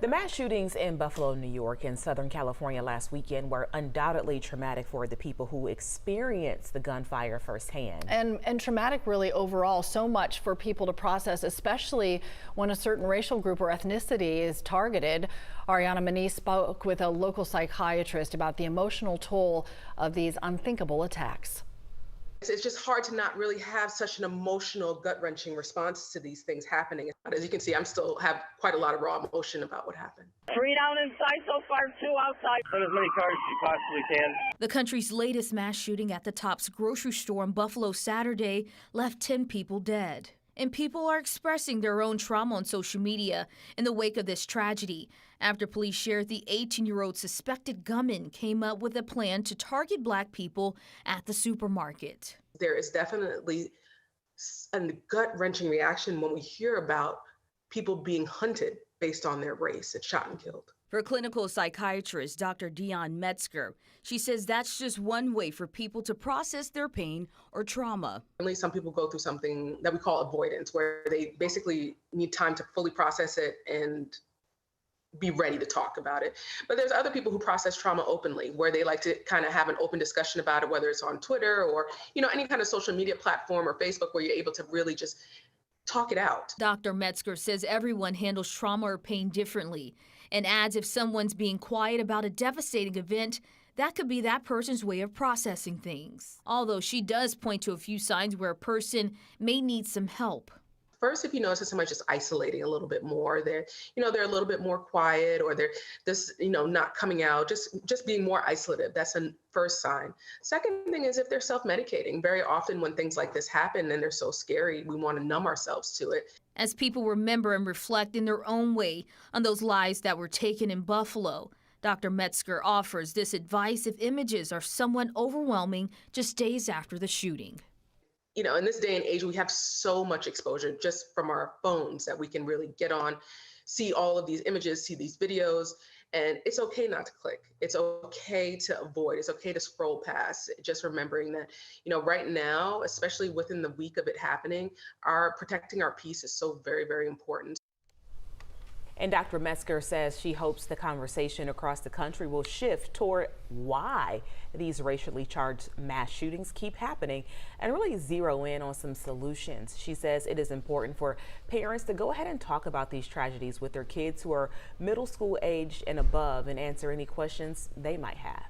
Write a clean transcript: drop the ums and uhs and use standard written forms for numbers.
The mass shootings in Buffalo, New York, and Southern California last weekend were undoubtedly traumatic for the people who experienced the gunfire firsthand. And traumatic really overall, so much for people to process, especially when a certain racial group or ethnicity is targeted. Ariana Manise spoke with a local psychiatrist about the emotional toll of these unthinkable attacks. It's just hard to not really have such an emotional, gut-wrenching response to these things happening. As you can see, I'm still have quite a lot of raw emotion about what happened. 3 down inside so far, 2 outside. Put as many cars as you possibly can. The country's latest mass shooting at the Tops grocery store in Buffalo Saturday left 10 people dead. And people are expressing their own trauma on social media in the wake of this tragedy, after police shared the 18-year-old suspected gunman came up with a plan to target Black people at the supermarket. There is definitely a gut-wrenching reaction when we hear about people being hunted based on their race and shot and killed. For clinical psychiatrist Dr. Metzger, she says that's just one way for people to process their pain or trauma. Some people go through something that we call avoidance, where they basically need time to fully process it and be ready to talk about it. But there's other people who process trauma openly, where they like to kind of have an open discussion about it, whether it's on Twitter or, any kind of social media platform or Facebook, where you're able to really just talk it out. Dr. Metzger says everyone handles trauma or pain differently, and adds if someone's being quiet about a devastating event, that could be that person's way of processing things. Although she does point to a few signs where a person may need some help. First, if you notice that somebody's just isolating a little bit more, they're a little bit more quiet, or they're just, not coming out, just being more isolated. That's a first sign. Second thing is if they're self-medicating. Very often when things like this happen and they're so scary, we want to numb ourselves to it. As people remember and reflect in their own way on those lives that were taken in Buffalo, Dr. Metzger offers this advice if images are somewhat overwhelming just days after the shooting. In this day and age, we have so much exposure just from our phones that we can really get on, see all of these images, see these videos, and it's okay not to click. It's okay to avoid. It's okay to scroll past. Just remembering that, right now, especially within the week of it happening, protecting our peace is so very, very important. And Dr. Metzger says she hopes the conversation across the country will shift toward why these racially charged mass shootings keep happening and really zero in on some solutions. She says it is important for parents to go ahead and talk about these tragedies with their kids who are middle school aged and above and answer any questions they might have.